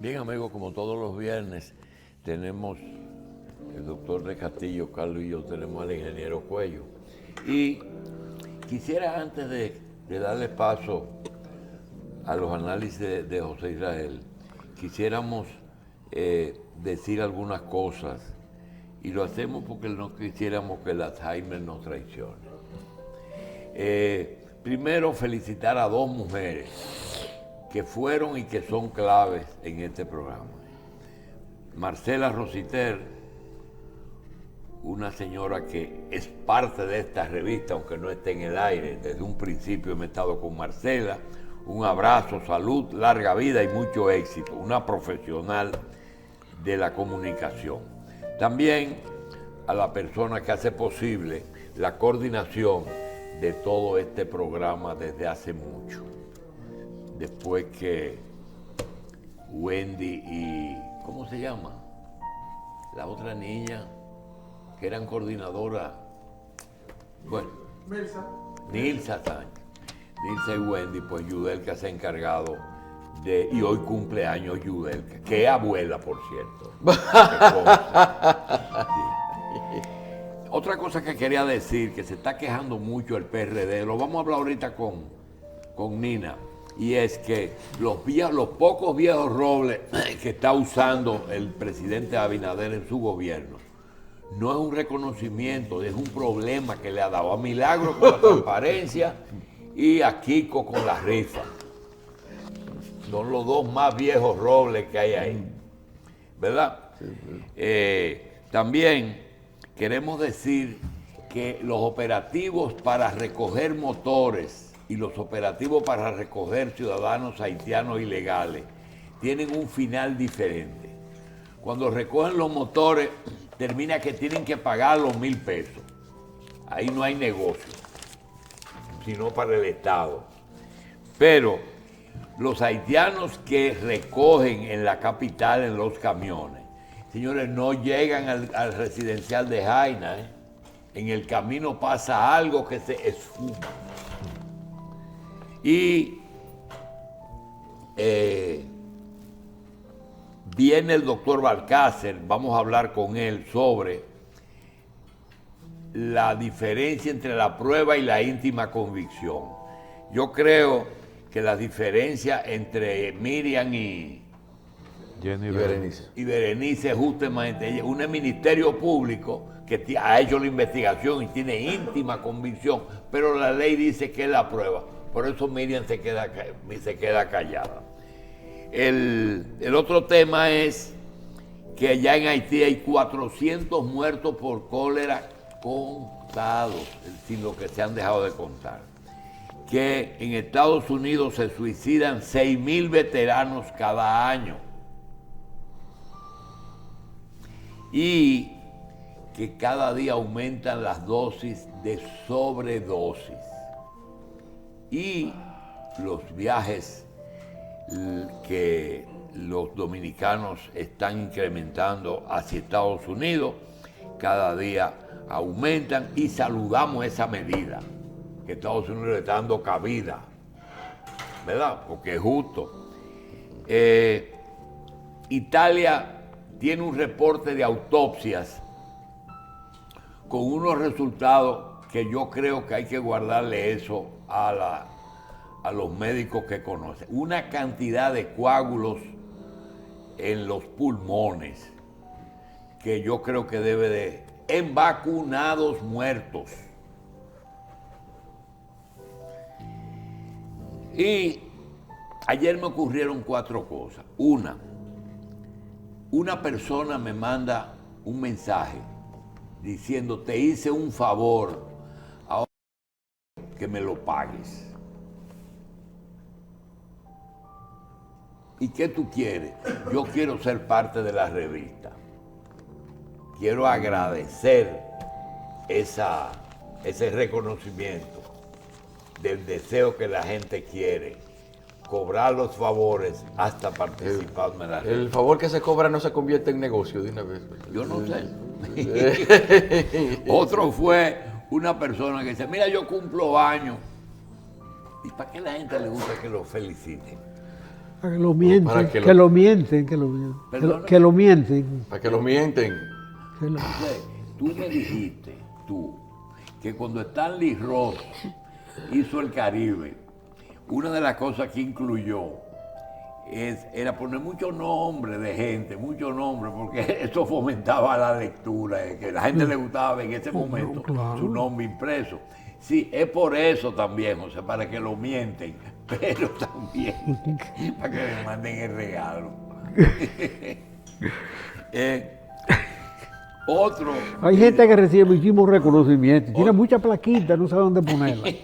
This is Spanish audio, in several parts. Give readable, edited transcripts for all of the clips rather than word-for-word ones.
Bien, amigos, como todos los viernes, tenemos el doctor de Castillo, Carlos y yo tenemos al ingeniero Cuello. Y quisiera, antes de darle paso a los análisis de José Israel, quisiéramos decir algunas cosas, y lo hacemos porque no quisiéramos que el Alzheimer nos traicione. Primero, felicitar a dos mujeres que fueron y que son claves en este programa. Marcela Rositer, una señora que es parte de esta revista, aunque no esté en el aire. Desde un principio hemos estado con Marcela. Un abrazo, salud, larga vida y mucho éxito. Una profesional de la comunicación. También a la persona que hace posible la coordinación de todo este programa desde hace mucho. Después que Wendy y, ¿cómo se llama? La otra niña, que eran coordinadoras, bueno, Nilsa Sánchez. Nilsa y Wendy, pues Yudelka se ha encargado de, y hoy cumpleaños Yudelka, que es abuela, por cierto. Sí. Otra cosa que quería decir, que se está quejando mucho el PRD, lo vamos a hablar ahorita con Nina, y es que los pocos viejos robles que está usando el presidente Abinader en su gobierno no es un reconocimiento, es un problema que le ha dado a Milagro con la transparencia y a Kiko con la rifa. Son los dos más viejos robles que hay ahí, ¿verdad? También queremos decir que los operativos para recoger motores y los operativos para recoger ciudadanos haitianos ilegales tienen un final diferente. Cuando recogen los motores, termina que tienen que pagar los 1,000 pesos. Ahí no hay negocio, sino para el Estado. Pero los haitianos que recogen en la capital en los camiones, señores, no llegan al residencial de Jaina, ¿eh? En el camino pasa algo que se esfuma. Y viene el doctor Balcácer, vamos a hablar con él sobre la diferencia entre la prueba y la íntima convicción. Yo creo que la diferencia entre Miriam y Berenice es justamente un ministerio público que ha hecho la investigación y tiene íntima convicción, pero la ley dice que es la prueba. Por eso Miriam se queda callada. El otro tema es que allá en Haití hay 400 muertos por cólera contados, sin lo que se han dejado de contar. Que en Estados Unidos se suicidan 6,000 veteranos cada año. Y que cada día aumentan las dosis de sobredosis. Y los viajes que los dominicanos están incrementando hacia Estados Unidos, cada día aumentan y saludamos esa medida, que Estados Unidos le está dando cabida, ¿verdad? Porque es justo. Italia tiene un reporte de autopsias con unos resultados que yo creo que hay que guardarle eso a los médicos que conocen. Una cantidad de coágulos en los pulmones que yo creo que debe de... en vacunados muertos. Y ayer me ocurrieron 4 cosas. Una persona me manda un mensaje diciendo: te hice un favor, ahora que me lo pagues. ¿Y qué tú quieres? Yo quiero ser parte de la revista. Quiero agradecer ese reconocimiento del deseo que la gente quiere, cobrar los favores hasta participarme en la revista. El favor que se cobra no se convierte en negocio de una vez. Yo no sé. Otro fue una persona que dice: mira, yo cumplo años. ¿Y para qué la gente le gusta que lo feliciten? Para que lo mienten, para que lo mienten, que lo mienten. ¿Perdona? Que lo mienten. Para que lo mienten. que lo- Entonces, tú me dijiste, que cuando Stanley Ross hizo el Caribe, una de las cosas que incluyó era poner muchos nombres de gente, muchos nombres, porque eso fomentaba la lectura, que a la gente le gustaba ver en ese momento claro. su nombre impreso. Sí, es por eso también, José, para que lo mienten, pero también para que le manden el regalo. Otro. Hay gente que recibe muchísimos reconocimientos, tiene muchas plaquitas, no sabe dónde ponerlas.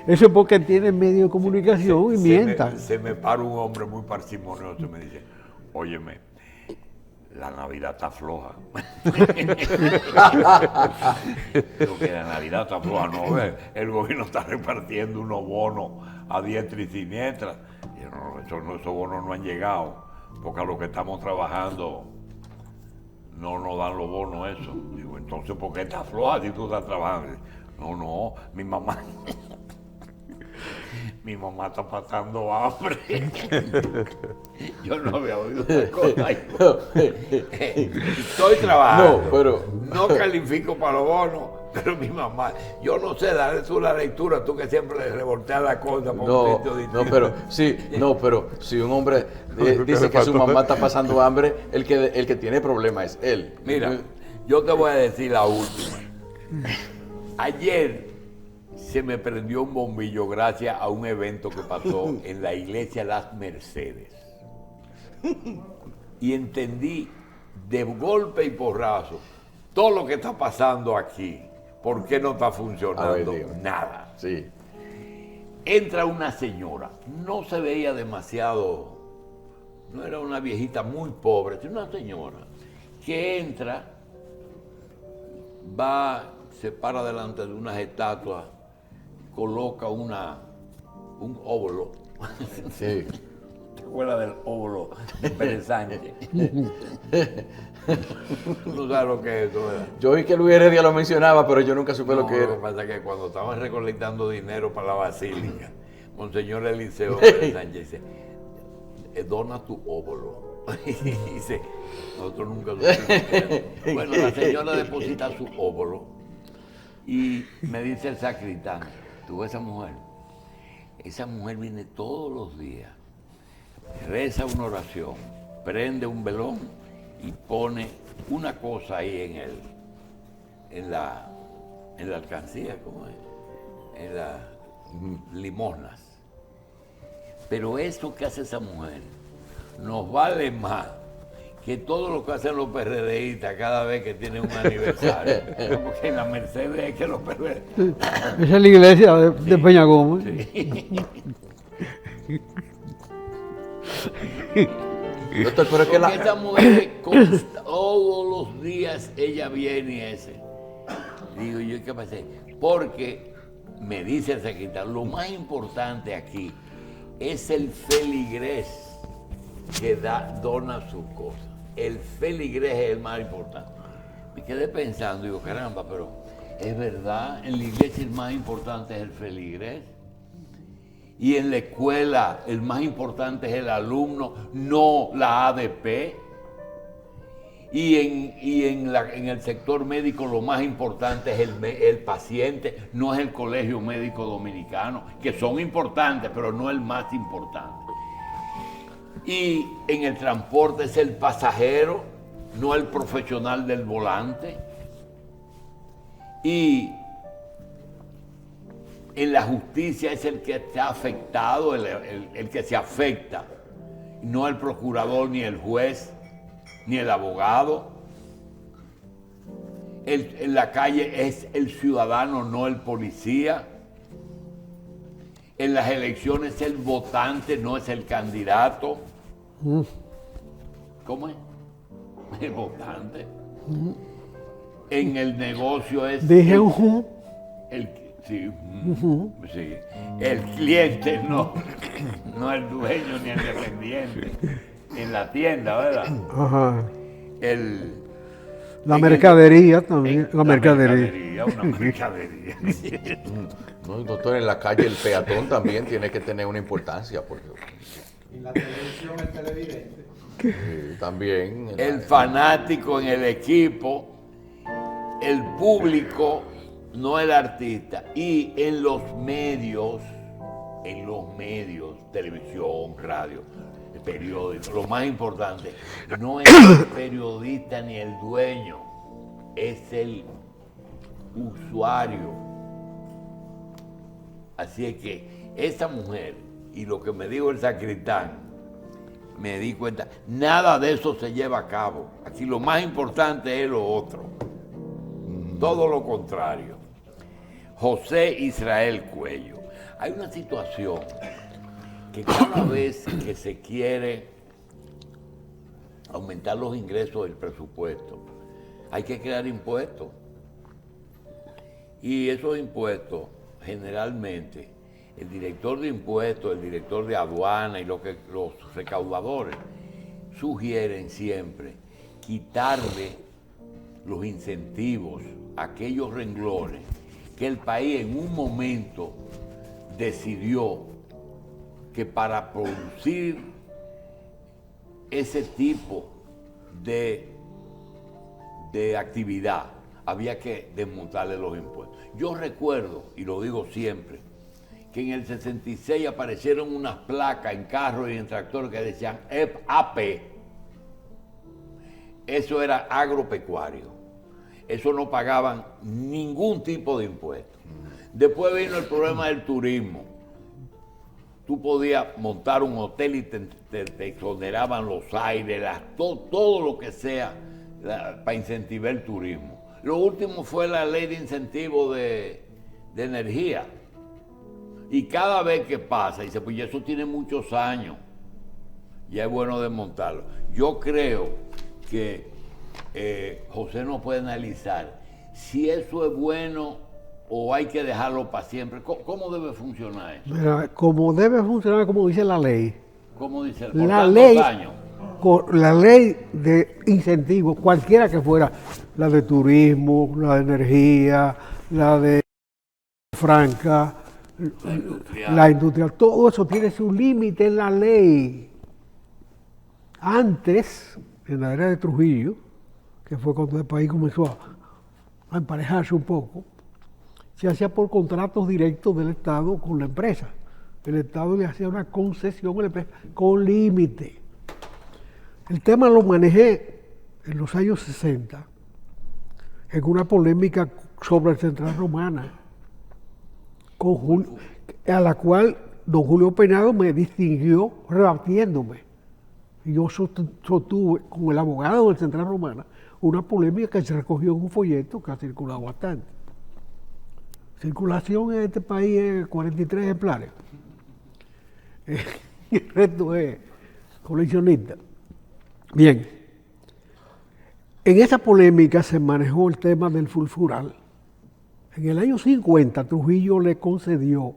Eso es porque tiene medio de comunicación y mientan. Se me para un hombre muy parsimonioso y me dice, óyeme, la Navidad está floja. Digo que la Navidad está floja, no, el gobierno está repartiendo unos bonos a diestra y siniestra. Y yo, no, esos bonos no han llegado, porque a lo que estamos trabajando no nos dan los bonos eso. Digo, entonces, ¿por qué está floja si tú estás trabajando? No, mi mamá está pasando hambre. Yo no había oído esa cosa. Estoy trabajando. No, pero... No califico para los bonos, pero mi mamá, yo no sé, dale tú la lectura, tú que siempre le revolteas la cosa por un sitio distinto. pero si un hombre dice que su mamá está pasando hambre, el que tiene problema es él. Mira, yo te voy a decir la última. Ayer se me prendió un bombillo gracias a un evento que pasó en la iglesia Las Mercedes. Y entendí de golpe y porrazo todo lo que está pasando aquí. ¿Por qué no está funcionando? Ay, Dios. Nada. Sí. Entra una señora, no se veía demasiado, no era una viejita muy pobre, sino una señora que entra, va, se para delante de unas estatuas, coloca un óvulo. Sí. ¿Te acuerdas del óvulo de Pérez Sánchez? ¿Tú sabes lo que es eso, verdad? Yo oí que Luis Heredia lo mencionaba, pero yo nunca supe lo que Lo era. que pasa es que cuando estaban recolectando dinero para la basílica, Monseñor Eliseo Pérez Sánchez dice, dona tu óvulo. Y dice, nosotros nunca lo supimos. Bueno, la señora deposita su óvulo y me dice el sacristán, tú ves esa mujer viene todos los días, reza una oración, prende un velón y pone una cosa ahí en la alcancía, ¿cómo es? En las limosnas. Pero eso que hace esa mujer nos vale más que todo lo que hacen los PRDistas cada vez que tienen un aniversario. Porque en la Mercedes es que los PRDistas... Esa es la iglesia de Peña Gómez. Doctor, pero es que Porque esa mujer todos los días ella viene y ese. Digo yo, ¿qué pasa? Porque me dice el secretario, lo más importante aquí es el feligrés que dona sus cosas. El feligrés es el más importante. Me quedé pensando, digo, caramba, pero es verdad, en la iglesia el más importante es el feligrés. Y en la escuela el más importante es el alumno, no la ADP. Y en el sector médico lo más importante es el paciente, no es el Colegio Médico Dominicano, que son importantes, pero no el más importante. Y en el transporte es el pasajero, no el profesional del volante. Y en la justicia es el que está afectado, el que se afecta, no el procurador, ni el juez, ni el abogado. En la calle es el ciudadano, no el policía. En las elecciones es el votante, no es el candidato. ¿Cómo es? El votante. En el negocio es... Dije Sí, sí. El cliente, no el dueño ni el dependiente. En la tienda, ¿verdad? Ajá. La en mercadería también. La mercadería. Una mercadería. No, doctor, en la calle el peatón también tiene que tener una importancia, porque Y la televisión, el televidente. También. El fanático en el equipo, el público, no el artista. Y en los medios, televisión, radio, periódico, lo más importante, no es el periodista ni el dueño, es el usuario. Así es que esa mujer, y lo que me dijo el sacristán, me di cuenta, nada de eso se lleva a cabo. Aquí lo más importante es lo otro. Todo lo contrario. José Israel Cuello. Hay una situación que cada vez que se quiere aumentar los ingresos del presupuesto, hay que crear impuestos. Y esos impuestos, generalmente, el director de impuestos, el director de aduana y los recaudadores sugieren siempre quitarle los incentivos a aquellos renglones que el país en un momento decidió que para producir ese tipo de actividad había que desmontarle los impuestos. Yo recuerdo, y lo digo siempre, que en el 66 aparecieron unas placas en carros y en tractores que decían AP. Eso era agropecuario. Eso no pagaban ningún tipo de impuestos. Después vino el problema del turismo. Tú podías montar un hotel y te exoneraban los aires, todo lo que sea para incentivar el turismo. Lo último fue la ley de incentivo de energía. Y cada vez que pasa, dice, pues eso tiene muchos años, ya es bueno desmontarlo. Yo creo que José no puede analizar si eso es bueno o hay que dejarlo para siempre. ¿Cómo debe funcionar eso? Mira, como debe funcionar, como dice la ley. ¿Cómo dice? ¿Por La tantos ley, años? la ley de incentivos, cualquiera que fuera, la de turismo, la de energía, la de franca, la industrial, todo eso tiene su límite en la ley. Antes, en la era de Trujillo, que fue cuando el país comenzó a emparejarse un poco, se hacía por contratos directos del Estado con la empresa. El Estado le hacía una concesión a la empresa con límite. El tema lo manejé en los años 60 en una polémica sobre el Central Romana, a la cual don Julio Penado me distinguió rebatiéndome. Y yo sostuve con el abogado del Central Romana una polémica que se recogió en un folleto que ha circulado bastante. Circulación en este país es 43 ejemplares. El resto es coleccionista. Bien, en esa polémica se manejó el tema del sulfural. En el año 50, Trujillo le concedió,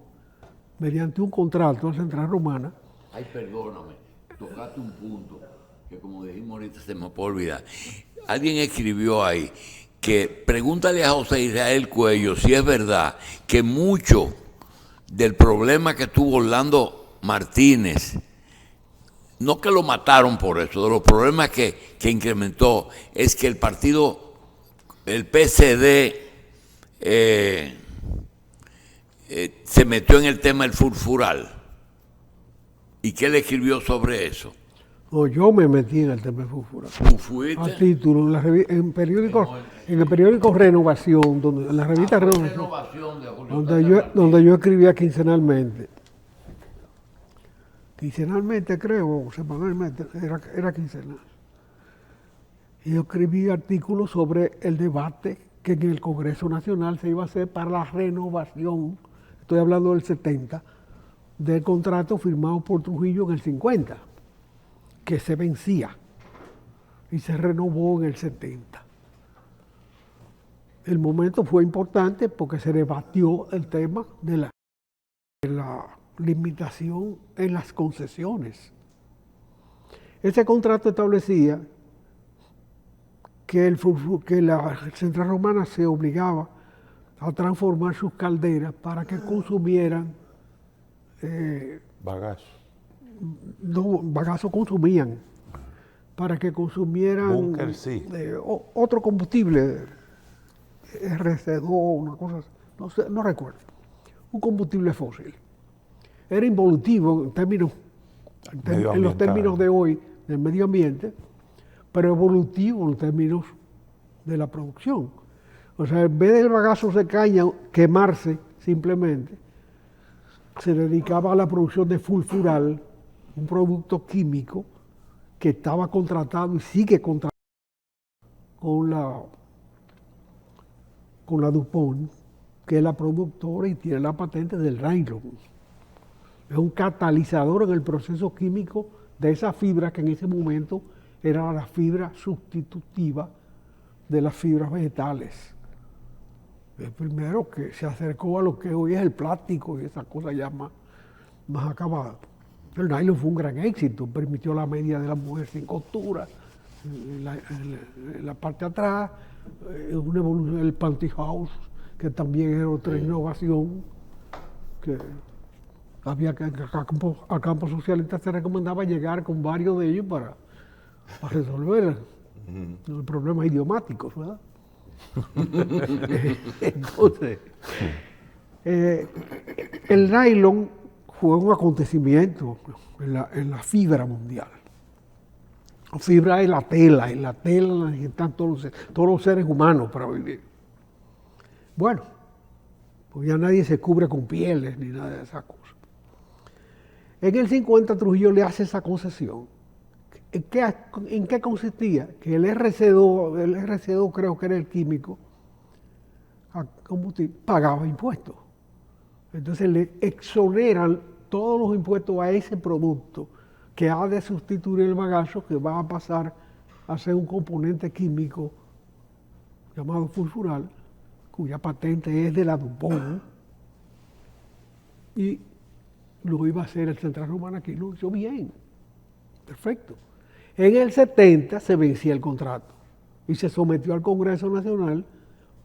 mediante un contrato a Central Romana. Ay, perdóname, tocaste un punto que, como dijimos ahorita, se me puede olvidar. Alguien escribió ahí que pregúntale a José Israel Cuello si es verdad que mucho del problema que tuvo Orlando Martínez, no que lo mataron por eso, de los problemas que incrementó, es que el partido, el PCD, se metió en el tema del sulfural. ¿Y qué le escribió sobre eso? No, yo me metí en el tema del sulfural. ¿Tú fuiste? A título, en el periódico Renovación, en la revista Renovación, donde yo escribía quincenalmente. Quincenalmente creo, semanalmente, era quincenal. Y yo escribí artículos sobre el debate que en el Congreso Nacional se iba a hacer para la renovación, estoy hablando del 70, del contrato firmado por Trujillo en el 50, que se vencía y se renovó en el 70. El momento fue importante porque se debatió el tema de la limitación en las concesiones. Ese contrato establecía que la Central Romana se obligaba a transformar sus calderas para que consumieran bagazo. no, bagazo consumían, para que consumieran Búnker, sí. Otro combustible, RC2, una cosa, no sé, no recuerdo, un combustible fósil. Era involutivo en términos, en los Medioambiental. términos de hoy del medio ambiente, pero evolutivo en términos de la producción. O sea, en vez del bagazo de caña quemarse simplemente, se dedicaba a la producción de fulfural, un producto químico que estaba contratado y sigue contratado con la DuPont, que es la productora y tiene la patente del nylon. Es un catalizador en el proceso químico de esa fibra que en ese momento era la fibra sustitutiva de las fibras vegetales. El primero que se acercó a lo que hoy es el plástico y esa cosa ya más acabada. El nylon fue un gran éxito, permitió la media de la mujer sin costura, en la parte de atrás, una evolución del pantyhose, que también era otra innovación, que había que al campo socialista se recomendaba llegar con varios de ellos para resolver los problemas idiomáticos, ¿verdad? Entonces, el nylon fue un acontecimiento en la fibra mundial. La fibra es la tela, en la tela la necesitan todos los seres humanos para vivir. Bueno, pues ya nadie se cubre con pieles ni nada de esas cosas. En el 50 Trujillo le hace esa concesión. ¿En qué consistía? Que el RC2 creo que era el químico, pagaba impuestos. Entonces le exoneran todos los impuestos a ese producto que ha de sustituir el bagazo, que va a pasar a ser un componente químico llamado fulfural, cuya patente es de la DuPont, y lo iba a hacer el Central Romana, que lo hizo bien, perfecto. En el 70 se vencía el contrato y se sometió al Congreso Nacional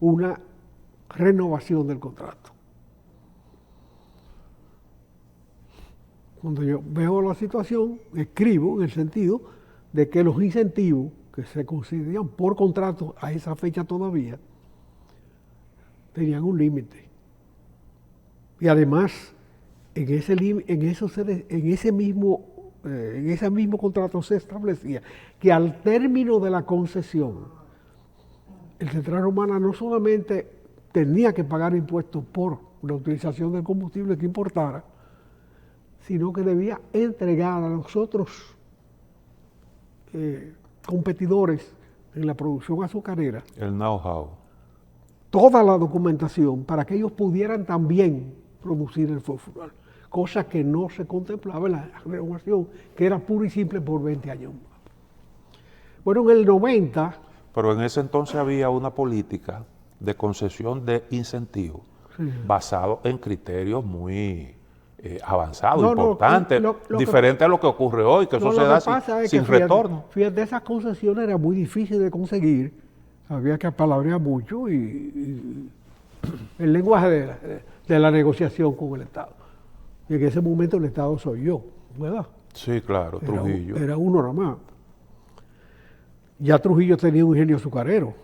una renovación del contrato. Cuando yo veo la situación, escribo en el sentido de que los incentivos que se concedían por contrato a esa fecha todavía tenían un límite. Y además, en ese mismo contrato se establecía que al término de la concesión, el Central Romana no solamente tenía que pagar impuestos por la utilización del combustible que importara, sino que debía entregar a los otros competidores en la producción azucarera El know-how. toda la documentación para que ellos pudieran también producir el fulfural, cosa que no se contemplaba en la renovación, que era pura y simple por 20 años. Bueno, en el 90... Pero en ese entonces había una política de concesión de incentivos basado en criterios muy avanzados, importantes, diferente a lo que ocurre hoy, que eso se da sin retorno. Fíjate, esas concesiones era muy difícil de conseguir, había que apalabrear mucho y el lenguaje de la negociación con el Estado. Y en ese momento el Estado soy yo, ¿verdad? Sí, claro, Trujillo. Era uno nada más. Ya Trujillo tenía un ingenio azucarero.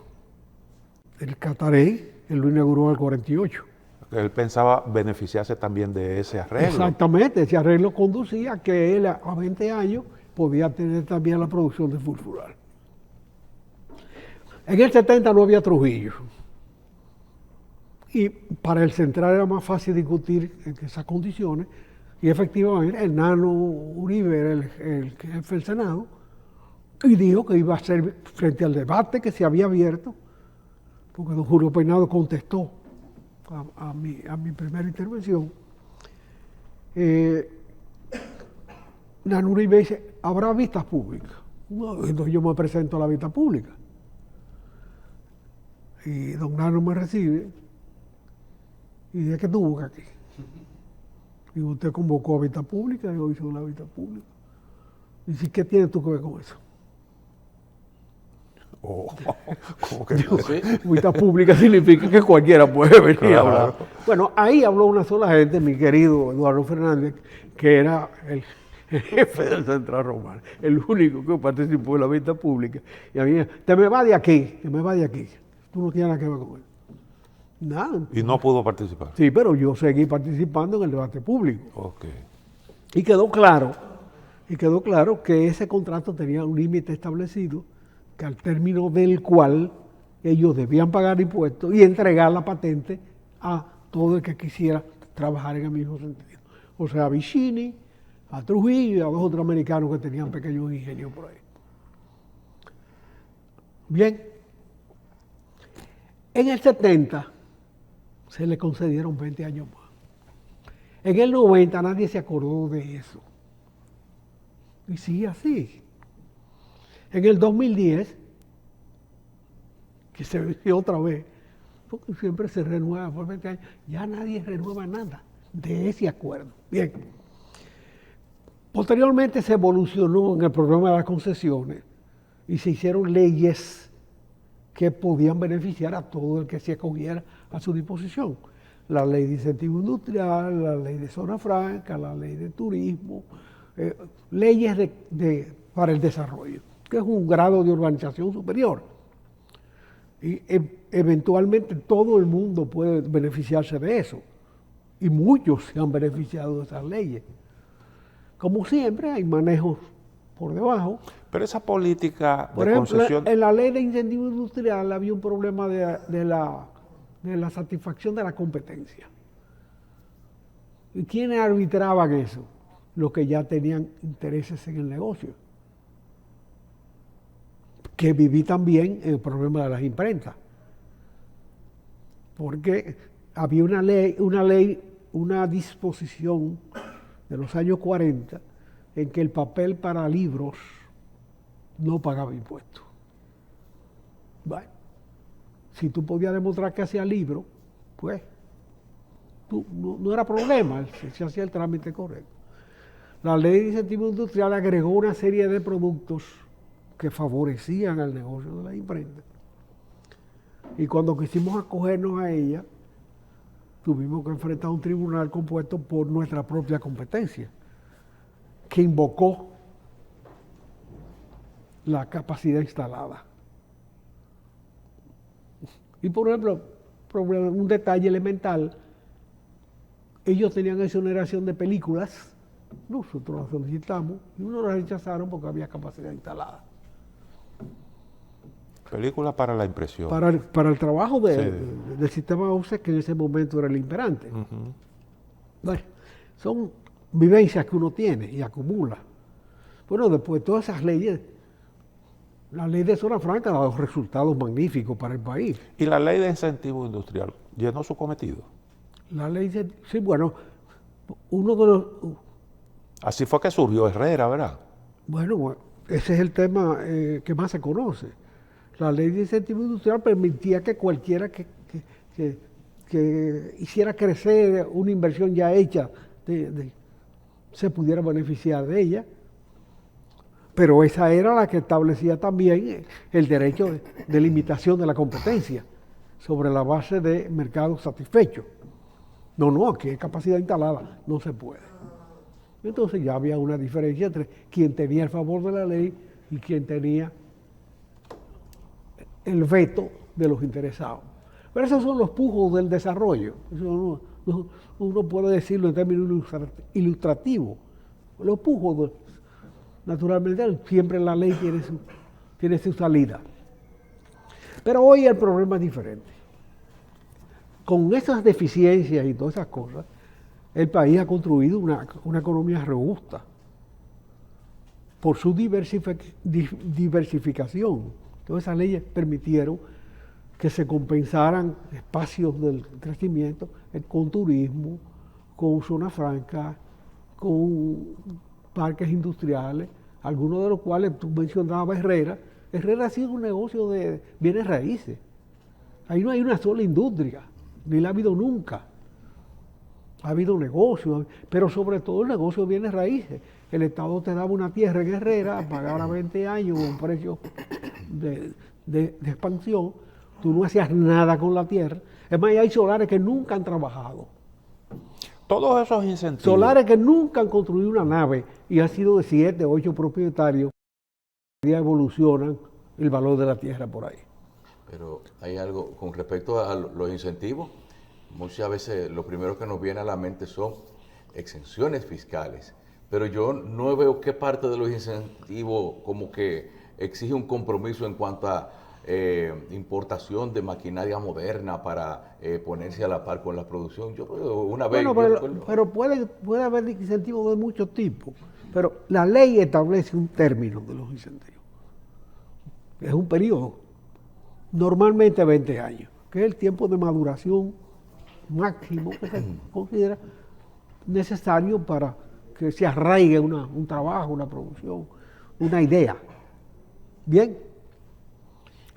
El Catarey, él lo inauguró en el 48. Él pensaba beneficiarse también de ese arreglo. Exactamente, ese arreglo conducía a que él a 20 años podía tener también la producción de fulfural. En el 70 no había Trujillo. Y para el Central era más fácil discutir en esas condiciones. Y efectivamente, el Nano Uribe era el jefe del Senado y dijo que iba a ser frente al debate que se había abierto, porque don Julio Peinado contestó a mi primera intervención. Nano Uribe dice, ¿habrá vistas públicas? No, entonces yo me presento a la vista pública. Y don Nano me recibe y dice, ¿qué tú buscas aquí? Y usted convocó a vista pública, yo hice una vista pública. Y dice, ¿qué tienes tú que ver con eso? Oh, ¿cómo que no? ¿Sí? Vista pública significa que cualquiera puede venir a hablar. Bueno, ahí habló una sola gente, mi querido Eduardo Fernández, que era el jefe del Central Romana, el único que participó en la venta pública. Y a mí, te me va de aquí, te me va de aquí. Tú no tienes nada que ver con él. Nada. Y no pudo participar. Sí, pero yo seguí participando en el debate público. Ok. Y quedó claro que ese contrato tenía un límite establecido, que al término del cual ellos debían pagar impuestos y entregar la patente a todo el que quisiera trabajar en el mismo sentido. O sea, a Vicini, a Trujillo y a dos otros americanos que tenían pequeños ingenios por ahí. Bien, en el 70 se le concedieron 20 años más. En el 90 nadie se acordó de eso. Y sigue así. En el 2010, que se venció otra vez, porque siempre se renueva por 20 años, ya nadie renueva nada de ese acuerdo. Bien. Posteriormente se evolucionó en el problema de las concesiones y se hicieron leyes que podían beneficiar a todo el que se acogiera a su disposición. La ley de incentivo industrial, la ley de zona franca, la ley de turismo, leyes para el desarrollo, que es un grado de urbanización superior. Y eventualmente todo el mundo puede beneficiarse de eso. Y muchos se han beneficiado de esas leyes. Como siempre, hay manejos por debajo. Pero esa política Por de ejemplo, concesión... en la ley de incentivo industrial había un problema de la satisfacción de la competencia. ¿Y quiénes arbitraban eso? Los que ya tenían intereses en el negocio. Que viví también el problema de las imprentas. Porque había una disposición de los años 40 en que el papel para libros no pagaba impuestos. Bueno, si tú podías demostrar que hacía libros, pues no era problema, se hacía el trámite correcto. La ley de incentivo industrial agregó una serie de productos que favorecían al negocio de la imprenta. Y cuando quisimos acogernos a ella, tuvimos que enfrentar un tribunal compuesto por nuestra propia competencia, que invocó la capacidad instalada. Y por ejemplo, un detalle elemental, ellos tenían exoneración de películas, nosotros la solicitamos y uno la rechazaron porque había capacidad instalada. Película para la impresión. Para el trabajo del sistema OCE, que en ese momento era el imperante. Ujú. Bueno, son vivencias que uno tiene y acumula. Bueno, después de todas esas leyes, la ley de zona franca ha dado resultados magníficos para el país. ¿Y la ley de incentivo industrial llenó su cometido? La ley de, sí, bueno, uno de los... Así fue que surgió Herrera, ¿verdad? Bueno, ese es el tema que más se conoce. La ley de incentivo industrial permitía que cualquiera que hiciera crecer una inversión ya hecha se pudiera beneficiar de ella. Pero esa era la que establecía también el derecho de limitación de la competencia sobre la base de mercados satisfechos. No, aquí hay capacidad instalada, no se puede. Entonces ya había una diferencia entre quien tenía el favor de la ley y quien tenía el veto de los interesados. Pero esos son los pujos del desarrollo. Eso uno puede decirlo en términos ilustrativos. Los pujos, naturalmente, siempre la ley tiene su salida. Pero hoy el problema es diferente. Con esas deficiencias y todas esas cosas, el país ha construido una economía robusta por su diversificación. Todas esas leyes permitieron que se compensaran espacios del crecimiento con turismo, con zona franca, con parques industriales, algunos de los cuales tú mencionabas Herrera. Herrera ha sido un negocio de bienes raíces. Ahí no hay una sola industria, ni la ha habido nunca. Ha habido negocios, pero sobre todo el negocio de bienes raíces. El Estado te daba una tierra en Herrera, pagaba 20 años, un precio de expansión. Tú no hacías nada con la tierra. Es más, hay solares que nunca han trabajado. Todos esos incentivos. Solares que nunca han construido una nave y han sido de 7, 8 propietarios, ya evolucionan el valor de la tierra por ahí. Pero hay algo con respecto a los incentivos. Muchas veces lo primero que nos viene a la mente son exenciones fiscales, pero yo no veo qué parte de los incentivos como que exige un compromiso en cuanto a importación de maquinaria moderna para ponerse a la par con la producción. Yo una vez... Bueno, pero puede haber incentivos de muchos tipos, pero la ley establece un término de los incentivos. Es un periodo, normalmente 20 años, que es el tiempo de maduración máximo que se considera necesario para que se arraigue un trabajo, una producción, una idea. Bien.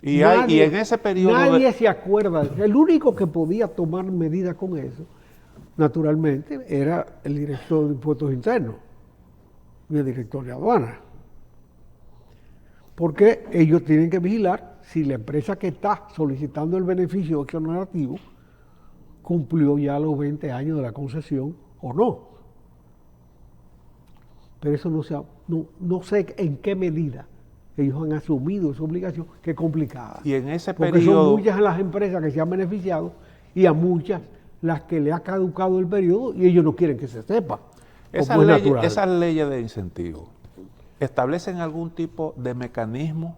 Y en ese periodo... Nadie se acuerda. El único que podía tomar medidas con eso, naturalmente, era el director de impuestos internos y el director de aduanas. Porque ellos tienen que vigilar si la empresa que está solicitando el beneficio exonerativo cumplió ya los 20 años de la concesión o no. Pero eso no sé en qué medida ellos han asumido esa obligación, que es complicada. Y en ese porque periodo... son muchas las empresas que se han beneficiado y a muchas las que le ha caducado el periodo y ellos no quieren que se sepa. Esas leyes de incentivos establecen algún tipo de mecanismo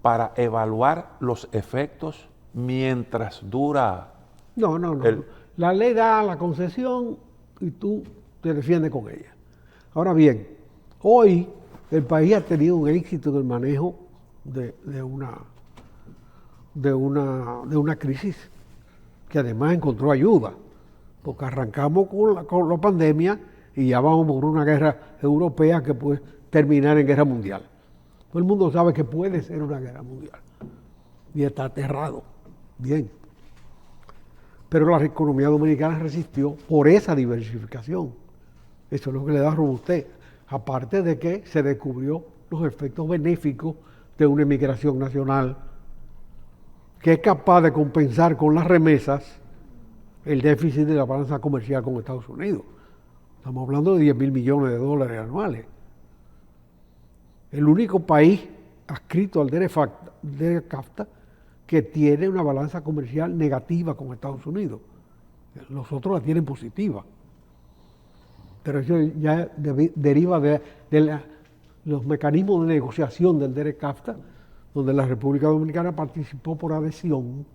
para evaluar los efectos mientras dura... No. La ley da la concesión y tú te defiendes con ella. Ahora bien, hoy el país ha tenido un éxito en el manejo de una crisis que además encontró ayuda, porque arrancamos con la pandemia y ya vamos por una guerra europea que puede terminar en guerra mundial. Todo el mundo sabe que puede ser una guerra mundial y está aterrado. Bien. Pero la economía dominicana resistió por esa diversificación. Eso es lo que le da robustez. Aparte de que se descubrió los efectos benéficos de una emigración nacional que es capaz de compensar con las remesas el déficit de la balanza comercial con Estados Unidos. Estamos hablando de 10.000 millones de dólares anuales. El único país adscrito al DERECAFTA que tiene una balanza comercial negativa con Estados Unidos. Los otros la tienen positiva. Pero eso ya deriva de los mecanismos de negociación del DERECAFTA, donde la República Dominicana participó por adhesión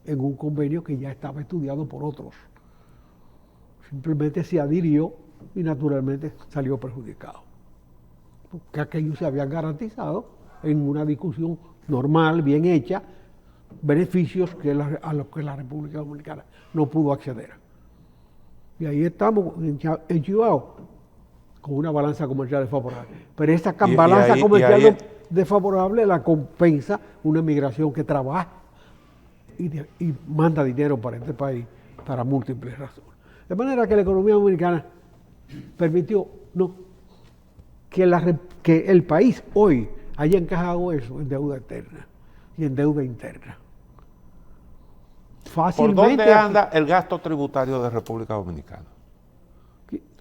en un convenio que ya estaba estudiado por otros. Simplemente se adhirió y naturalmente salió perjudicado. Porque aquellos se habían garantizado en una discusión normal, bien hecha, beneficios a los que la República Dominicana no pudo acceder. Y ahí estamos enchivados con una balanza comercial desfavorable. Pero esa balanza comercial desfavorable la compensa una migración que trabaja y manda dinero para este país para múltiples razones. De manera que la economía dominicana permitió que el país hoy haya encajado eso en deuda externa y en deuda interna. ¿Por dónde anda el gasto tributario de República Dominicana?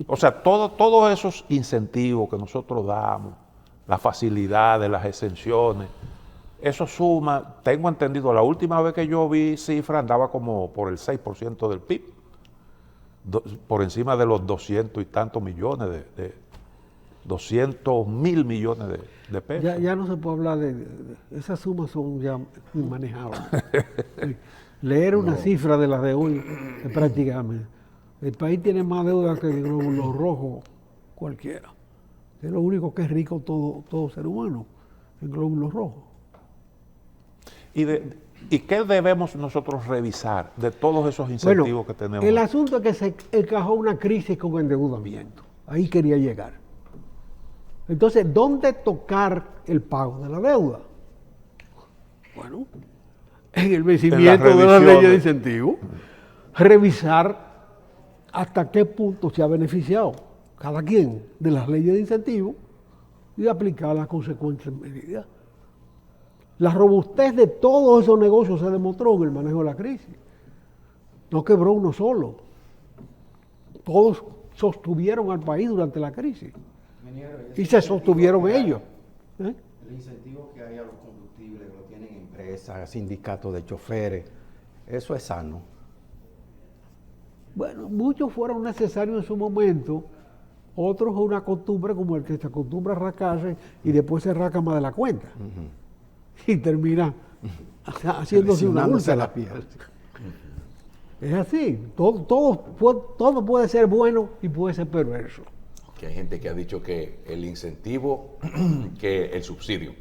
O sea, todos esos incentivos que nosotros damos, las facilidades, las exenciones, eso suma, tengo entendido, la última vez que yo vi cifra andaba como por el 6% del PIB, por encima de los 200 y tantos millones 200.000 millones de pesos. Ya no se puede hablar esas sumas son ya inmanejables. Leer una cifra de las de hoy es prácticamente. El país tiene más deuda que el glóbulo rojo cualquiera. Es lo único que es rico todo ser humano, el glóbulo rojo. ¿Y qué debemos nosotros revisar de todos esos incentivos que tenemos? El asunto es que se encajó una crisis con endeudamiento. Ahí quería llegar. Entonces, ¿dónde tocar el pago de la deuda? Bueno, en el vencimiento de las leyes de incentivo, revisar hasta qué punto se ha beneficiado cada quien de las leyes de incentivo y aplicar las consecuentes medidas. La robustez de todos esos negocios se demostró en el manejo de la crisis. No quebró uno solo. todos sostuvieron al país durante la crisis. Ingeniero, Y se sostuvieron ellos. ¿Eh? El incentivo que hay a los combustibles, que lo tienen empresas, sindicatos de choferes, eso es sano. Bueno, muchos fueron necesarios en su momento, otros una costumbre como el que se acostumbra a rascarse y después se rasca más de la cuenta. Y termina haciéndose una Lesionándose úlcera. la piel. Es así, todo puede ser bueno y puede ser perverso. Que hay gente que ha dicho que el incentivo, que el subsidio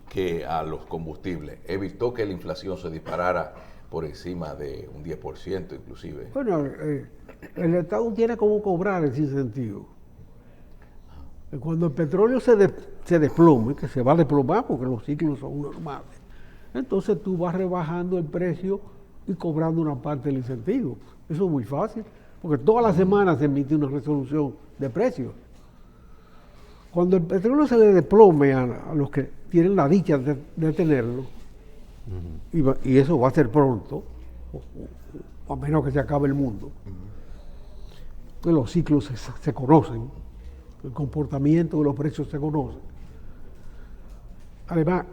que a los combustibles evitó que la inflación se disparara por encima de un 10% inclusive. Bueno, el Estado tiene cómo cobrar ese incentivo. Cuando el petróleo se desplome, que se va a desplomar porque los ciclos son normales, entonces tú vas rebajando el precio y cobrando una parte del incentivo. Eso es muy fácil, porque todas las semanas se emite una resolución de precios. Cuando el petróleo se le desplome a los que tienen la dicha de tenerlo, y eso va a ser pronto, o a menos que se acabe el mundo, pues los ciclos se conocen, el comportamiento de los precios se conoce. Además,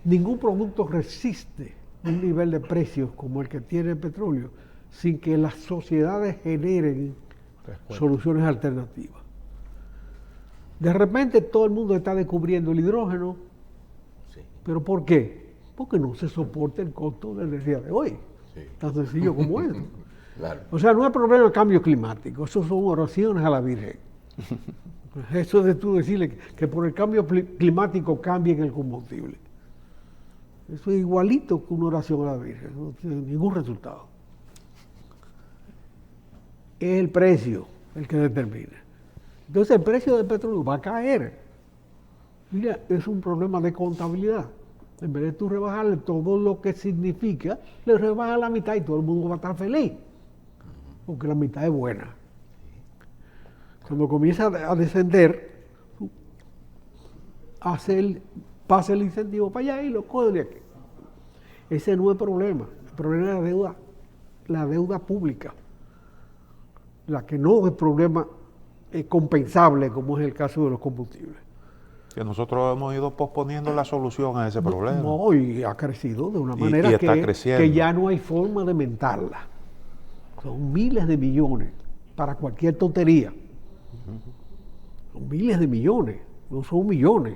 ningún producto resiste un nivel de precios como el que tiene el petróleo sin que las sociedades generen soluciones alternativas. De repente todo el mundo está descubriendo el hidrógeno, Sí. ¿pero por qué? Porque no se soporta el costo de la energía de hoy. Sí. Tan sencillo como eso. Claro. O sea, no es problema del cambio climático, eso son oraciones a la Virgen. Eso de tú decirle que por el cambio climático cambien el combustible. Eso es igualito que una oración a la Virgen, no tiene ningún resultado. Es el precio el que determina. Entonces el precio del petróleo va a caer. Mira, es un problema de contabilidad. En vez de tú rebajarle todo lo que significa, le rebajas la mitad y todo el mundo va a estar feliz. Porque la mitad es buena. Cuando comienza a descender, pasa el incentivo para allá y lo coge de aquí. Ese no es el problema. El problema es la deuda pública. La que no es problema compensable, como es el caso de los combustibles. Que nosotros hemos ido posponiendo la solución a ese problema. No, y ha crecido de una Y manera está creciendo. que ya no hay forma de mentarla. Son miles de millones para cualquier tontería. Son miles de millones, no son millones.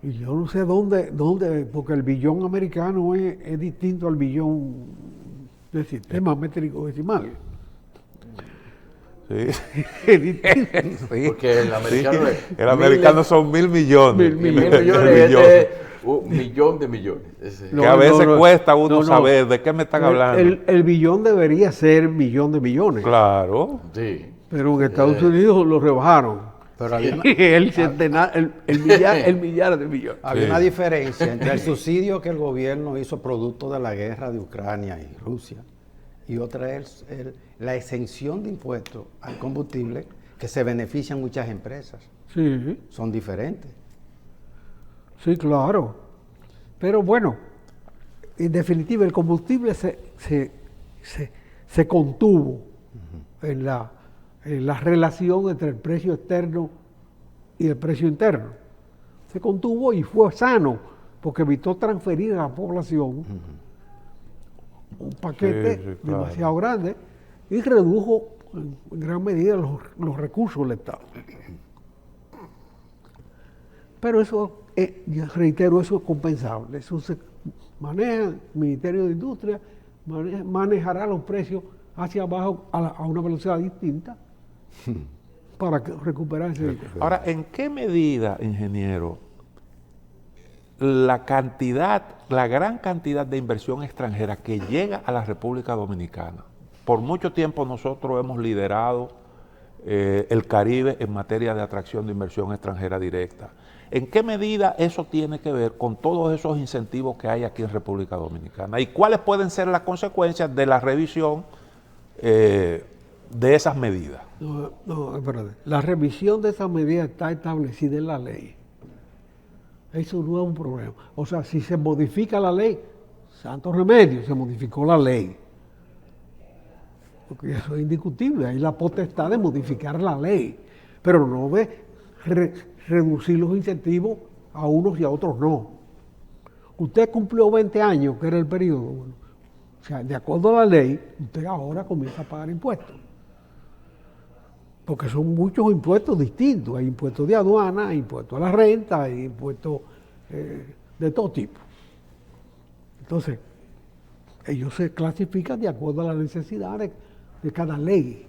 Y yo no sé dónde, porque el billón americano es distinto al billón del sistema métrico decimal. Sí. Es distinto. Sí. Porque el americano es El americano son 1.000 millones. 1.000 mil millones. millones, este es un millón de millones. Ese- No, Que a veces no, cuesta uno no. saber de qué me están hablando. El billón debería ser millón de millones. Claro. Sí. Pero en Estados Unidos lo rebajaron. Pero había una, el millar de millones. había Sí. una diferencia entre el subsidio que el gobierno hizo producto de la guerra de Ucrania y Rusia y otra es la exención de impuestos al combustible que se benefician muchas empresas. Sí, Son diferentes. sí, claro. Pero bueno, en definitiva, el combustible se contuvo en la relación entre el precio externo y el precio interno. Se contuvo y fue sano, porque evitó transferir a la población un paquete Sí, sí, claro. demasiado grande y redujo en gran medida los recursos del Estado. Pero eso, yo reitero, eso es compensable. Eso se maneja, el Ministerio de Industria manejará los precios hacia abajo a una velocidad distinta para recuperar ese dinero. Ahora, ¿en qué medida, ingeniero, la gran cantidad de inversión extranjera que llega a la República Dominicana? Por mucho tiempo nosotros hemos liderado el Caribe en materia de atracción de inversión extranjera directa. ¿En qué medida eso tiene que ver con todos esos incentivos que hay aquí en República Dominicana? ¿Y cuáles pueden ser las consecuencias de la revisión de esas medidas? No, espérate. La revisión de esa medida está establecida en la ley. Eso no es un problema. O sea, si se modifica la ley, santo remedio, se modificó la ley. porque eso es indiscutible, hay la potestad de modificar la ley, pero no de reducir los incentivos a unos y a otros no. Usted cumplió 20 años, que era el periodo, bueno, o sea, de acuerdo a la ley, usted ahora comienza a pagar impuestos. Porque son muchos impuestos distintos, hay impuestos de aduana, hay impuestos a la renta, hay impuestos de todo tipo. Entonces, ellos se clasifican de acuerdo a las necesidades de cada ley.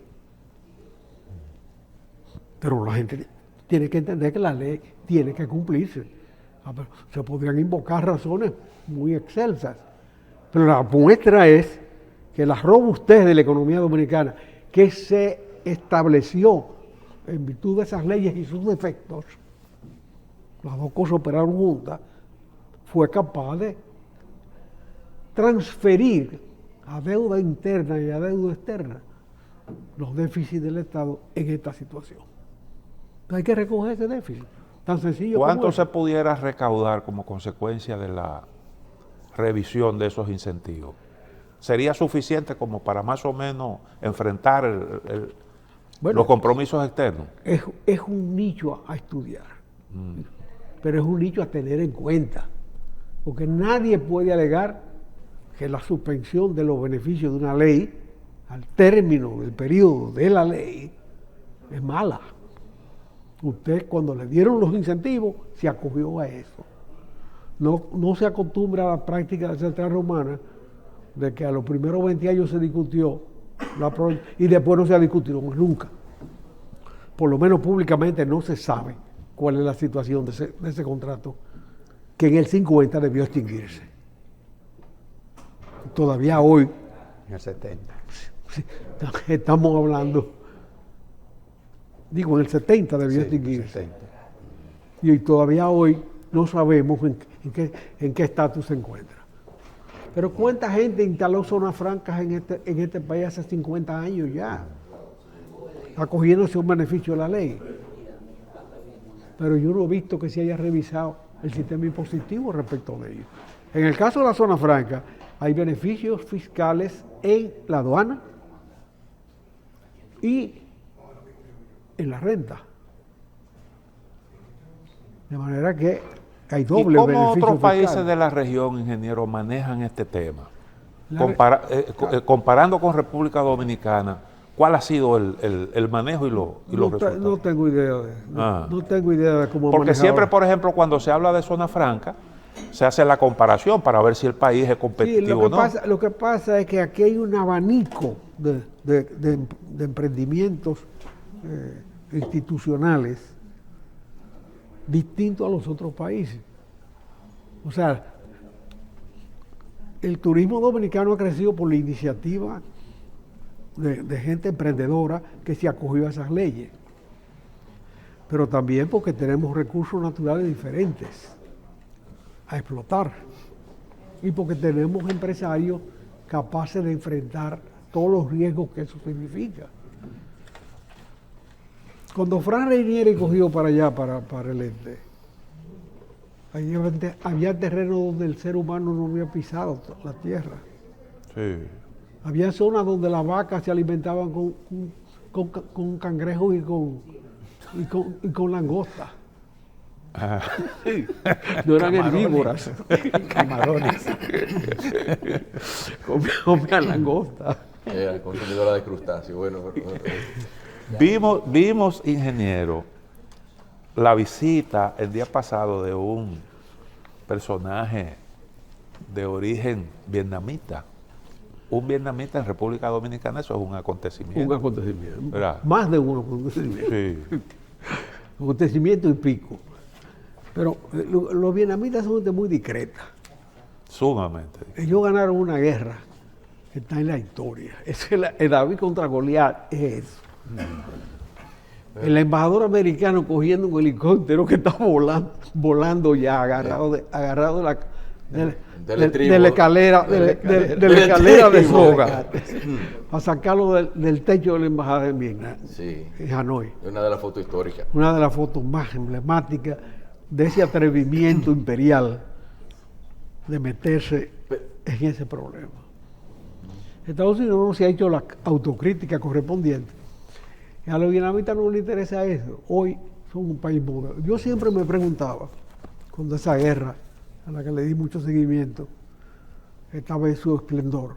Pero la gente tiene que entender que la ley tiene que cumplirse. Se podrían invocar razones muy excelsas, pero la muestra es que la robustez de la economía dominicana, que se estableció en virtud de esas leyes y sus defectos, las dos cosas operaron juntas, fue capaz de transferir a deuda interna y a deuda externa los déficits del Estado en esta situación. Hay que recoger ese déficit, tan sencillo como ¿Cuánto eso. se pudiera recaudar como consecuencia de la revisión de esos incentivos? ¿Sería suficiente como para más o menos enfrentar los compromisos externos? Es un nicho a estudiar, pero es un nicho a tener en cuenta, porque nadie puede alegar que la suspensión de los beneficios de una ley al término del periodo de la ley es mala. Usted, cuando le dieron los incentivos, se acogió a eso. No se acostumbra a la práctica de Central Romana de que a los primeros 20 años se discutió y después no se ha discutido más nunca. Por lo menos públicamente no se sabe cuál es la situación de ese contrato, que en el 50 debió extinguirse. Todavía hoy, En el 70. estamos hablando, en el 70 debió extinguirse. 70. Y todavía hoy no sabemos en qué estatus se encuentra. Pero ¿cuánta gente instaló zonas francas en este país hace 50 años ya? Acogiéndose un beneficio de la ley. Pero yo no he visto que se haya revisado el sistema impositivo respecto de ello. En el caso de la zona franca, hay beneficios fiscales en la aduana y en la renta. De manera que hay doble ¿Y cómo beneficio otros países fiscal. de la región, ingeniero, manejan este tema? Comparando con República Dominicana, ¿cuál ha sido el manejo y los resultados? No tengo idea no tengo idea de cómo Porque manejar. siempre, por ejemplo, cuando se habla de zona franca, se hace la comparación para ver si el país es competitivo o no. Lo que pasa es que aquí hay un abanico de emprendimientos institucionales distinto a los otros países. O sea, el turismo dominicano ha crecido por la iniciativa de gente emprendedora que se acogió a esas leyes, pero también porque tenemos recursos naturales diferentes a explotar y porque tenemos empresarios capaces de enfrentar todos los riesgos que eso significa. Cuando Fran Reinieri cogió para allá, para el este, había terreno donde el ser humano no había pisado la tierra. Sí. Había zonas donde las vacas se alimentaban con cangrejos y con langosta. No eran herbívoras. Camarones. Comían langosta. Consumidora de crustáceos. Bueno, Vimos, ingeniero, la visita el día pasado de un personaje de origen vietnamita. Un vietnamita en República Dominicana, eso es un acontecimiento. Un acontecimiento. ¿Verdad? Más de un acontecimiento. Sí. Acontecimiento y pico. Pero los vietnamitas son gente muy discreta. Sumamente. Ellos ganaron una guerra que está en la historia. El David contra Goliat es eso. El embajador americano cogiendo un helicóptero que está volando ya, agarrado de la escalera de soga, a sacarlo del techo de la embajada de Vietnam, sí. en Hanoi. Una de las fotos históricas. Una de las fotos más emblemáticas de ese atrevimiento imperial de meterse en ese problema. Estados Unidos no se ha hecho la autocrítica correspondiente. Y a los vietnamitas no les interesa eso. Hoy son un país moderno. Yo siempre me preguntaba, cuando esa guerra, a la que le di mucho seguimiento, estaba en su esplendor,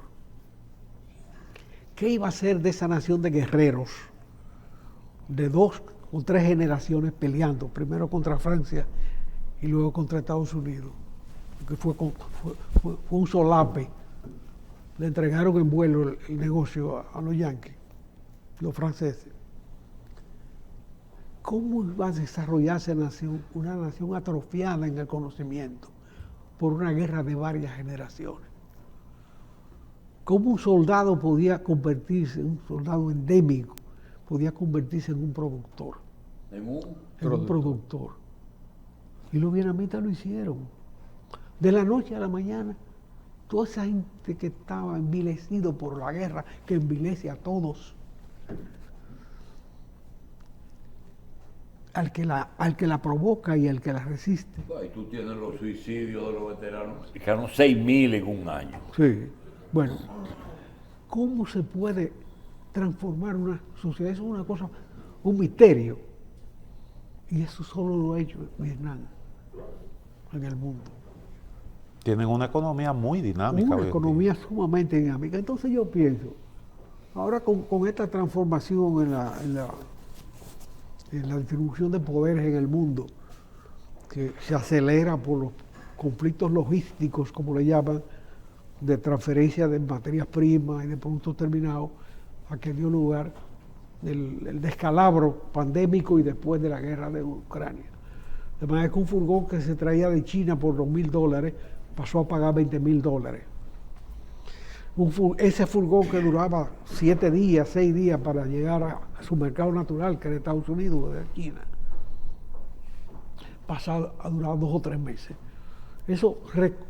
¿qué iba a ser de esa nación de guerreros, de 2 o 3 generaciones peleando, primero contra Francia y luego contra Estados Unidos? Porque fue un solape. Le entregaron en vuelo el negocio a los yanquis, los franceses. ¿Cómo iba a desarrollarse una nación atrofiada en el conocimiento por una guerra de varias generaciones? ¿Cómo un soldado podía convertirse, un soldado endémico, podía convertirse en un productor? En un productor. Y los vietnamitas lo hicieron. De la noche a la mañana, toda esa gente que estaba envilecido por la guerra, que envilece a todos, al que la provoca y al que la resiste. Y tú tienes los suicidios de los veteranos mexicanos, 6.000 en un año. Sí. Bueno, ¿cómo se puede transformar una sociedad? Eso es una cosa, un misterio. Y eso solo lo ha hecho Vietnam en el mundo. Tienen una economía muy dinámica. Una economía sumamente dinámica. Entonces yo pienso, ahora con esta transformación en la distribución de poderes en el mundo, que se acelera por los conflictos logísticos, como le llaman, de transferencia de materias primas y de productos terminados, a que dio lugar el descalabro pandémico y después de la guerra de Ucrania. De manera que un furgón que se traía de China por $2.000 pasó a pagar $20.000. Ese furgón que duraba 7 días, 6 días para llegar a su mercado natural, que era Estados Unidos o de China, pasa a durar 2 o 3 meses. Eso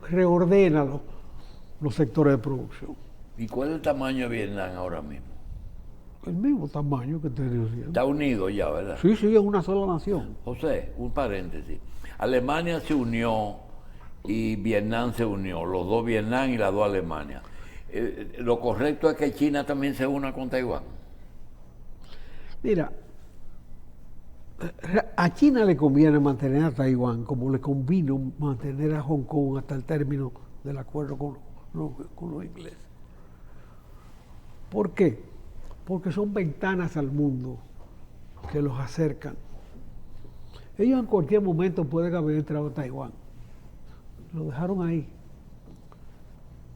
reordena los sectores de producción. ¿Y cuál es el tamaño de Vietnam ahora mismo? El mismo tamaño que te decía. Está unido ya, ¿verdad? Sí, es una sola nación. José, un paréntesis. Alemania se unió y Vietnam se unió, los 2 Vietnam y las 2 Alemania. Lo correcto es que China también se una con Taiwán. Mira, a China le conviene mantener a Taiwán como le convino mantener a Hong Kong hasta el término del acuerdo con los ingleses. ¿Por qué? Porque son ventanas al mundo que los acercan. Ellos en cualquier momento pueden haber entrado a Taiwán. Lo dejaron ahí.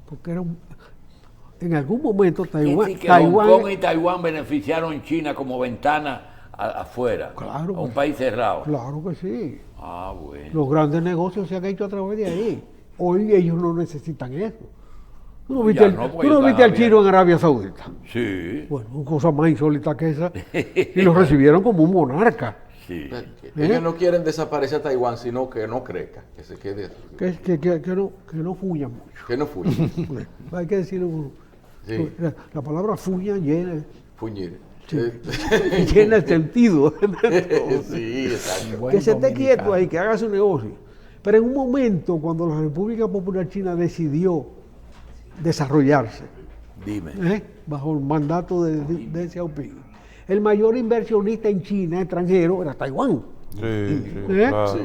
Porque en algún momento Taiwán... Hong Kong y Taiwán beneficiaron a China como ventana afuera, claro, a un país cerrado. Claro que sí. Ah, bueno. Los grandes negocios se han hecho a través de ahí. Hoy ellos no necesitan eso. ¿Tú no viste al chino en Arabia Saudita? Sí. Bueno, una cosa más insólita que esa. Y lo recibieron como un monarca. Sí. Ellos no quieren desaparecer a Taiwán, sino que no crezca, que se quede. Que no fuña mucho. Que no fuña. Hay que decirlo. Sí. La palabra fuña llena. Fuñir. Sí. Llena el sentido. Sí, exacto. Que se esté quieto ahí, que haga su negocio. Pero en un momento, cuando la República Popular China decidió desarrollarse, Dime. bajo el mandato de Deng Xiaoping, el mayor inversionista en China extranjero era Taiwán. Sí, claro. Sí.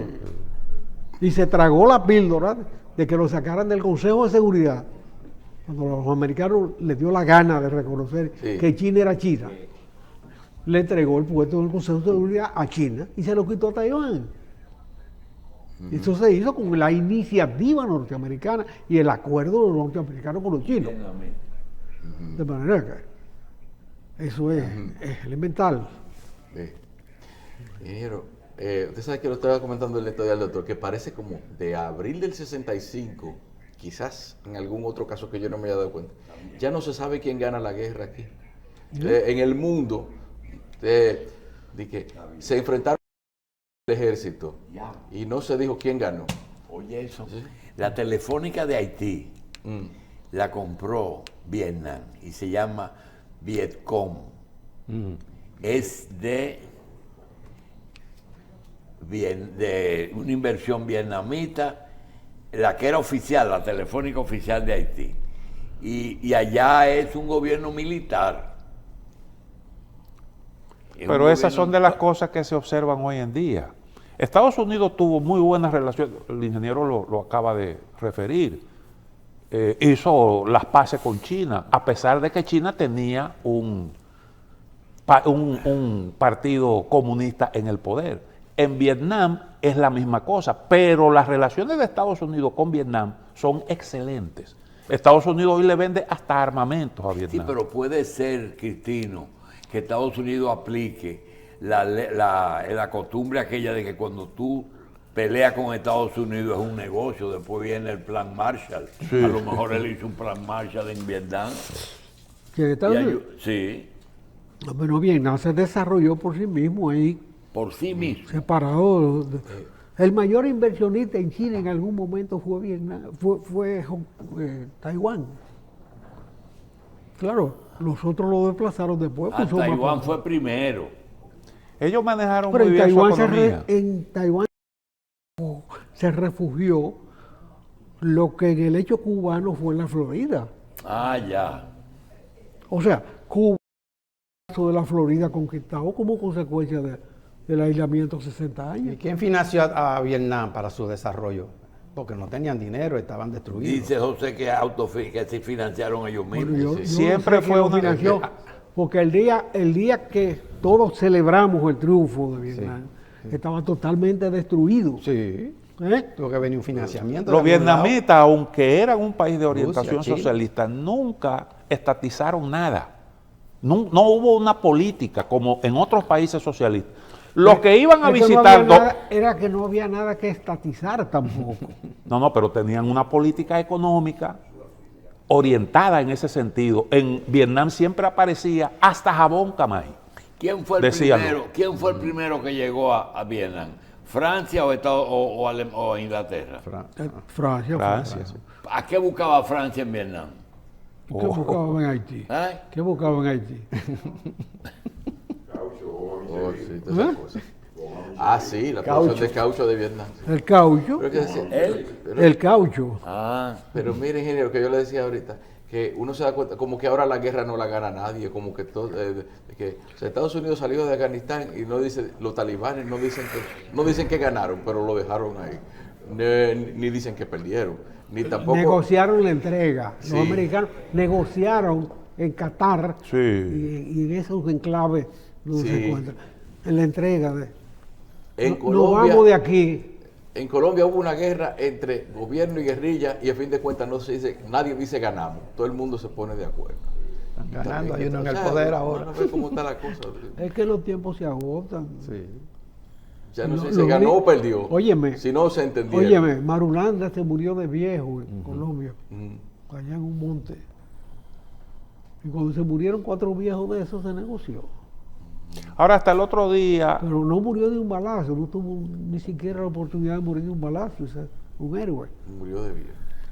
Y se tragó la píldora de que lo sacaran del Consejo de Seguridad, cuando los americanos les dio la gana de reconocer que China era China. Le entregó el puesto del Consejo de Seguridad a China y se lo quitó a Taiwán. Eso se hizo con la iniciativa norteamericana y el acuerdo de los norteamericanos con los chinos. De manera que eso es elemental. Sí. Ingeniero, usted sabe que lo estaba comentando en la historia del doctor, que parece como de abril del 65, quizás en algún otro caso que yo no me haya dado cuenta, ya no se sabe quién gana la guerra aquí. En el mundo, de que se enfrentaron al ejército y no se dijo quién ganó. Oye, eso. ¿Sí? La Telefónica de Haití la compró Vietnam y se llama Vietcom. Es de una inversión vietnamita, la que era oficial, la Telefónica oficial de Haití. y allá es un gobierno militar. Pero esas son de las cosas que se observan hoy en día. Estados Unidos tuvo muy buenas relaciones, el ingeniero lo acaba de referir, hizo las paces con China, a pesar de que China tenía un partido comunista en el poder. En Vietnam es la misma cosa, pero las relaciones de Estados Unidos con Vietnam son excelentes. Estados Unidos hoy le vende hasta armamentos a Vietnam. Sí, pero puede ser, Cristino, que Estados Unidos aplique la costumbre aquella de que cuando tú peleas con Estados Unidos es un negocio, después viene el plan Marshall. Sí. A lo mejor él hizo un plan Marshall en Vietnam. ¿Que Estados Unidos? Sí. Bueno, Vietnam se desarrolló por sí mismo ahí. Por sí mismo. Separado. El mayor inversionista en China en algún momento fue Vietnam, fue Taiwán. Claro, los otros lo desplazaron después. Taiwán fue primero. Ellos manejaron muy bien su economía. En Taiwán se refugió lo que en el hecho cubano fue en la Florida. Ah, ya. O sea, Cuba, de la Florida conquistado como consecuencia del aislamiento 60 años. ¿Y quién financió a Vietnam para su desarrollo? Porque no tenían dinero, estaban destruidos. Dice José que se financiaron ellos mismos. Bueno, yo siempre no sé fue una financió, porque el día que todos celebramos el triunfo de Vietnam, estaba totalmente destruido. Sí. Tuvo que venir un financiamiento. Los vietnamitas, aunque eran un país de orientación socialista, nunca estatizaron nada. No hubo una política como en otros países socialistas. Los que iban a visitar... Era que no había nada que estatizar tampoco. No, pero tenían una política económica orientada en ese sentido. En Vietnam siempre aparecía hasta jabón Camay. ¿Quién fue el primero que llegó a Vietnam? ¿Francia o Inglaterra? Francia. ¿A qué buscaba Francia en Vietnam? ¿Qué buscaban en Haití? ¿Qué buscaban en Haití? Sí, la producción de caucho de Vietnam. El caucho. El caucho. Pero mire, ingeniero, que yo le decía ahorita, que uno se da cuenta, como que ahora la guerra no la gana nadie, como que todo, que Estados Unidos salió de Afganistán y no dice, los talibanes no dicen que ganaron, pero lo dejaron ahí. Ni dicen que perdieron, ni tampoco... Negociaron la entrega. Los americanos negociaron en Qatar y en esos enclaves donde se encuentran. En la entrega en Colombia, nos vamos de aquí. En Colombia hubo una guerra entre gobierno y guerrilla y a fin de cuentas nadie dice ganamos, todo el mundo se pone de acuerdo. Ganando, hay uno en el poder ahora. No ve cómo está la cosa. Es que los tiempos se agotan. Sí. Ya no sé si se ganó o perdió. Óyeme. Si no se entendieron. Óyeme, Marulanda se murió de viejo en Colombia, allá en un monte. Y cuando se murieron 4 viejos de esos se negoció. Ahora, hasta el otro día... Pero no murió de un balazo, no tuvo ni siquiera la oportunidad de morir de un balazo, un héroe. Murió de viejo.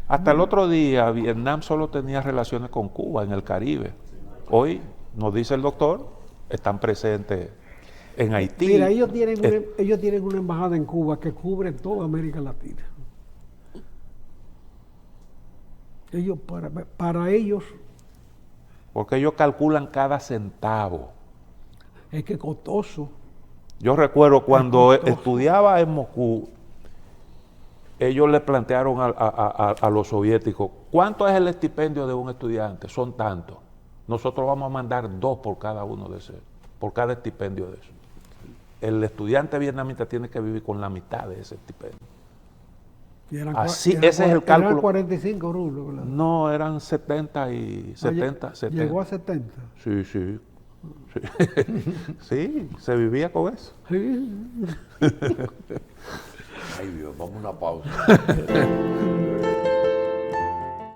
Hasta el otro día, Vietnam solo tenía relaciones con Cuba en el Caribe. Hoy, nos dice el doctor, están presentes en Haití. Mira, ellos tienen una embajada en Cuba que cubre toda América Latina. Ellos, para ellos... Porque ellos calculan cada centavo. Es que costoso. Yo recuerdo cuando estudiaba en Moscú, ellos le plantearon a los soviéticos, ¿cuánto es el estipendio de un estudiante? Son tantos. Nosotros vamos a mandar 2 por cada uno de esos, por cada estipendio de eso. El estudiante vietnamita tiene que vivir con la mitad de ese estipendio. Ese es el cálculo. ¿Eran 45 rublos? ¿Verdad? No, eran 70 y 70. ¿Llegó a 70? Sí. Sí, se vivía con eso. Sí. Ay Dios, vamos a una pausa.